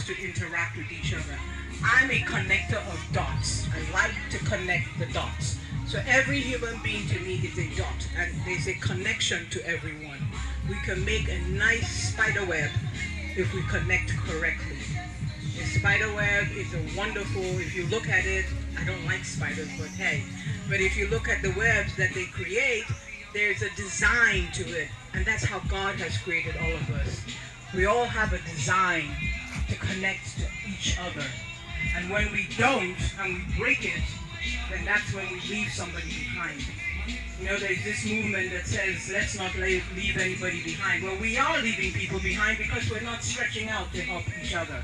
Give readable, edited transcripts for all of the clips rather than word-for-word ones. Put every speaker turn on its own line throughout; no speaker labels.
us to interact with each other. I'm a connector of dots. I like to connect the dots. So every human being to me is a dot, and there's a connection to everyone. We can make a nice spider web if we connect correctly. A spider web is a wonderful, if you look at it, I don't like spiders, but hey, but if you look at the webs that they create, there's a design to it, and that's how God has created all of us. We all have a design to connect to each other, and when we don't, and we break it, then that's when we leave somebody behind. You know, there's this movement that says, let's not leave anybody behind. Well, we are leaving people behind because we're not stretching out to help each other.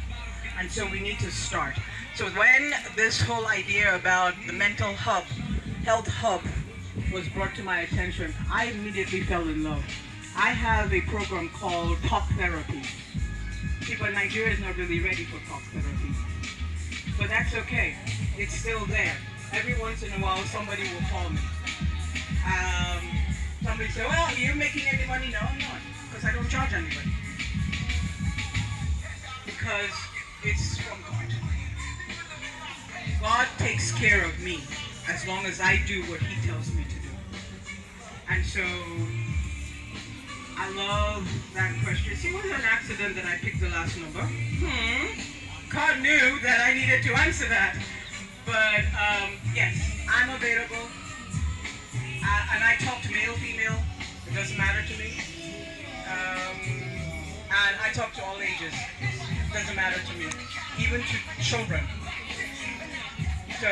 And so we need to start. So when this whole idea about the mental health hub was brought to my attention, I immediately fell in love. I have a program called talk therapy. But Nigeria is not really ready for talk therapy. But that's okay. It's still there. Every once in a while, somebody will call me. Somebody say, well, are you making any money? No, I'm not. Because I don't charge anybody. Because it's from God. God takes care of me as long as I do what He tells me to do. And so, I love that question. See, it wasn't an accident that I picked the last number. God knew that I needed to answer that. But yes, I'm available. And I talk to male, female. It doesn't matter to me. And I talk to all ages. It doesn't matter to me. Even to children. So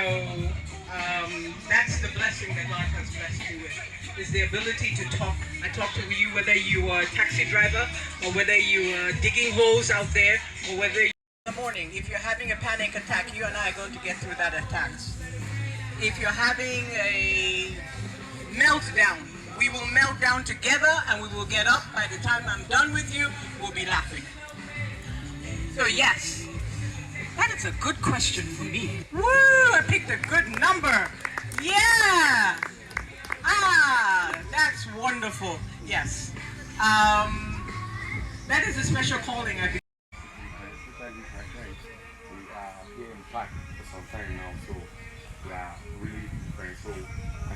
that's the blessing that God has blessed me with. Is the ability to talk. I talk to you whether you are a taxi driver or whether you are digging holes out there or whether you in the morning. If you're having a panic attack, you and I are going to get through that attack. If you're having a meltdown, we will melt down together and we will get up. By the time I'm done with you, we'll be laughing. So yes, that is a good question for me. Woo! I picked a good number. Yeah! That's wonderful. Yes. That is a special calling, I think.
We are here in fact for some time now, so we are really friends. So I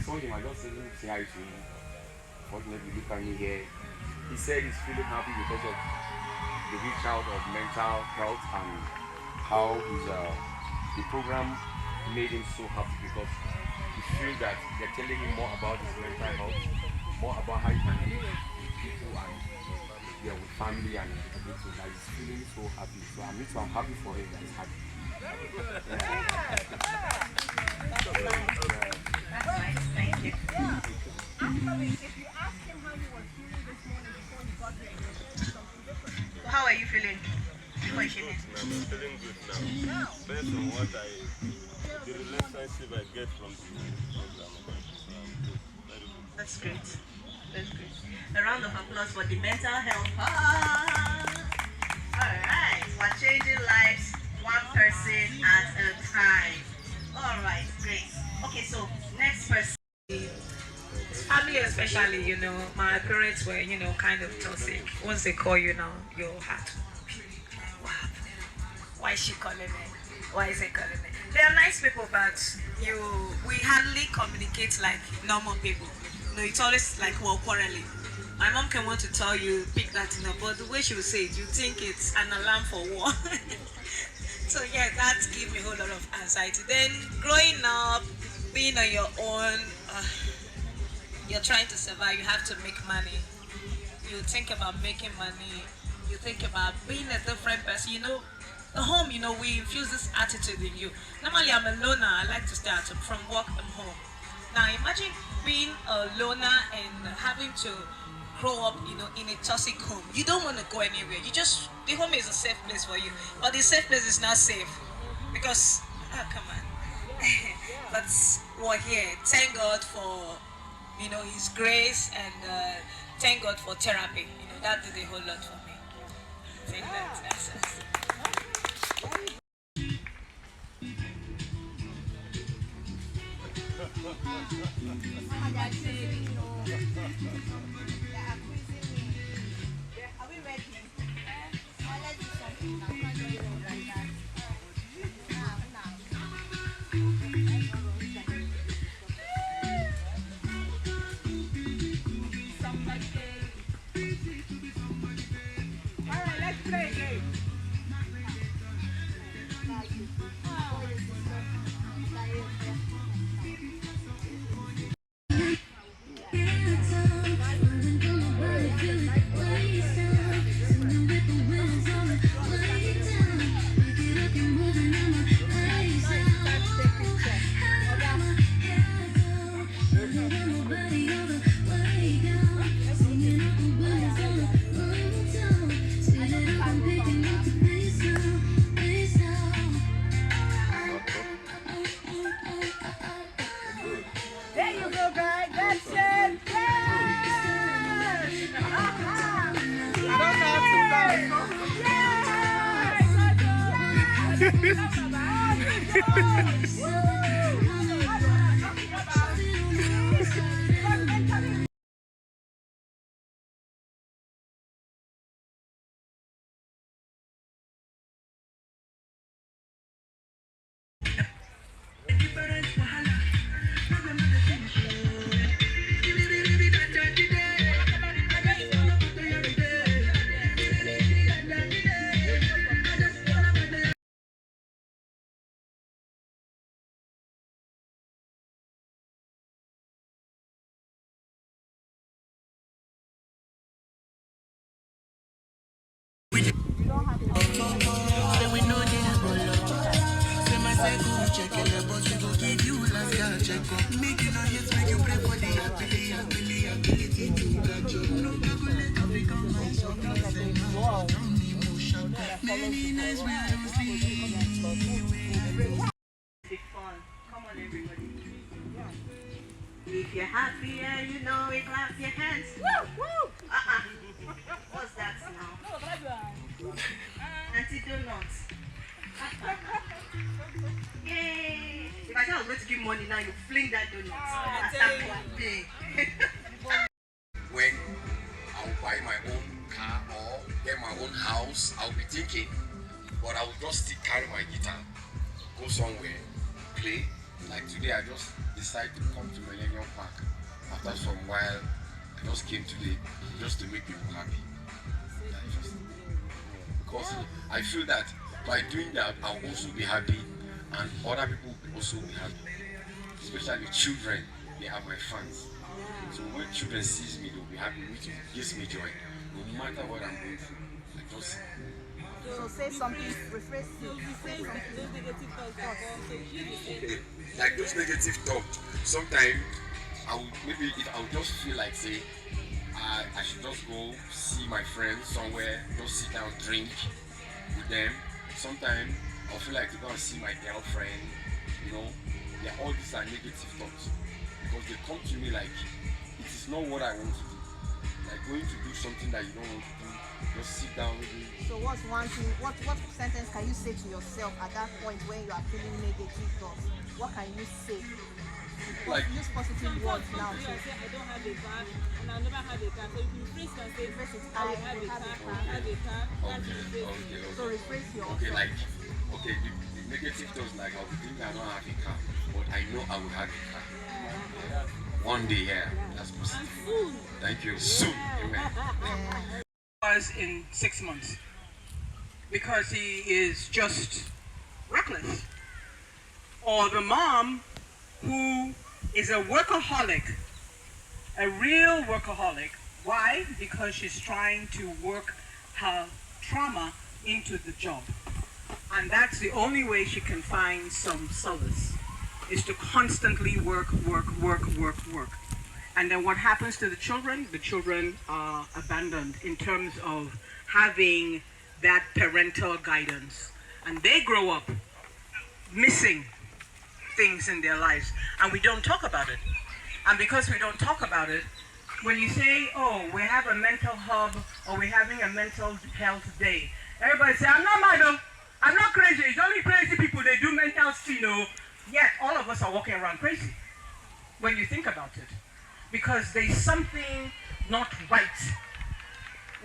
saw him, I just didn't say hi to him. Fortunately, look at me here. He said he's feeling happy because of the reach out of mental health and how the program made him so happy because he feels that they're telling him more about his mental health, more about how he can live with people and with family and everything. That he's feeling so happy. So I'm happy for him that he's happy.
That's nice, thank you.
Actually, if you ask him how he was feeling this morning before he got here, he would say something different.
How are you feeling?
I'm feeling good now. Based on what the relationship I get from the program, very good.
That's great. That's great. A round of applause for the mental health. Alright, we're changing lives one person at a time. Alright, great. Okay, so next person.
Family especially, you know, my parents were, you know, kind of toxic. Once they call you now, your heart. What happened? Why is she calling me? Why is he calling me? They are nice people, but we hardly communicate like normal people. You know, it's always like we're quarreling. My mom can want to tell you, pick that thing up, but the way she will say it, you think it's an alarm for war. So yeah, that gives me a whole lot of anxiety. Then growing up, being on your own, you're trying to survive, you have to make money. You think about making money, you think about being a different person. You know, the home, you know, we infuse this attitude in you. Normally I'm a loner, I like to stay at home. From work, I'm home. Now imagine being a loner and having to grow up, you know, in a toxic home. You don't want to go anywhere. The home is a safe place for you. But the safe place is not safe. Because, oh, come on. But we're here. Thank God for, you know, His grace, and thank God for therapy. You know, that did a whole lot for me. Thank that. That's it.
Are we ready? Let's do something now. There you go, guys. That's it.
Fun. Come on, everybody. If you're happy and you know it, clap your hands. What's that now? Auntie Donuts. Yay! If I said I was going to give money now, you fling that donut. I start clapping.
When I'll buy my own car or get my own house, I'll be thinking, but I will just still carry my guitar, go somewhere, play. Like today, I just decided to come to Millennium Park. After some while, I just came today just to make people happy. Because I feel that by doing that, I'll also be happy, and other people will also be happy. Especially children, they are my fans. So when children sees me, they'll be happy, which gives me joy. No matter what I'm going through, I just.
So say something, rephrase, say something.
Okay, like those negative thoughts. Sometimes I would maybe if I would just feel like say I should just go see my friends somewhere, just sit down, drink with them. Sometimes I'll feel like to go and see my girlfriend. You know, yeah, all these are negative thoughts because they come to me like it is not what I want to do. Like going to do something that you don't want to do, just sit down with me.
So what's one thing, what sentence can you say to yourself at that point when you are feeling negative thoughts? What can you say?
Like
Use positive words now.
Say, I don't have a car and I'll never have a car. So if you rephrase can say, I will have a car, I have a car.
okay.
So rephrase your
Okay, like okay, the negative thoughts like I'll be thinking I don't have a car, but I know I will have a car. One day, yeah, that's possible. Thank you. Soon, amen.
Was in 6 months because he is just reckless. Or the mom who is a workaholic, a real workaholic. Why? Because she's trying to work her trauma into the job. And that's the only way she can find some solace, is to constantly work. And then what happens to the children? The children are abandoned in terms of having that parental guidance. And they grow up missing things in their lives. And we don't talk about it. And because we don't talk about it, when you say, oh, we have a mental hub or we're having a mental health day, everybody say, I'm not mad though. I'm not crazy. It's only crazy people, they do mental stuff. Yet all of us are walking around crazy when you think about it. Because there's something not right.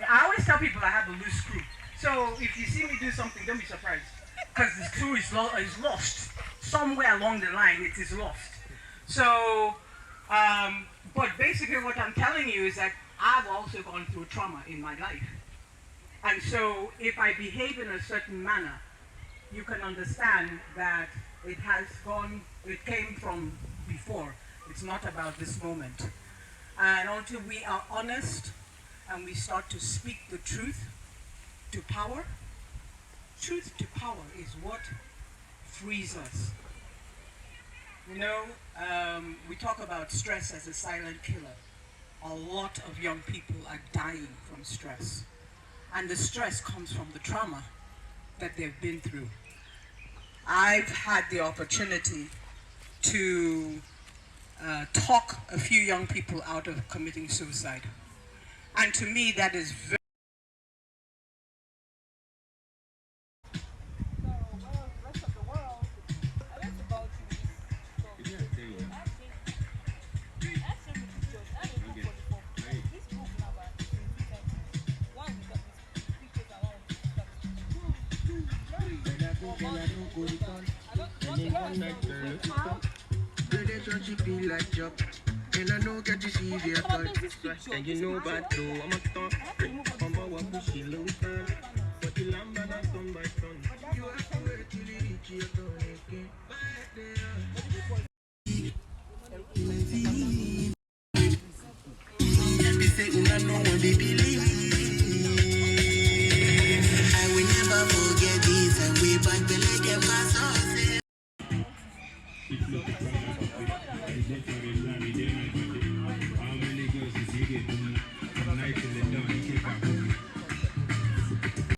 I always tell people I have a loose screw. So if you see me do something, don't be surprised. Because the screw is lost. Somewhere along the line, it is lost. So, but basically what I'm telling you is that I've also gone through trauma in my life. And so if I behave in a certain manner, you can understand that it came from before. It's not about this moment. And until we are honest and we start to speak the truth to power is what frees us. You know, we talk about stress as a silent killer. A lot of young people are dying from stress. And the stress comes from the trauma that they've been through. I've had the opportunity to talk a few young people out of committing suicide. And to me, that is very
Relationship be like job, and I know get to see if you're touch. And you know about though, I'm a thought. I'm a walk, she low, but the lamb and I come by.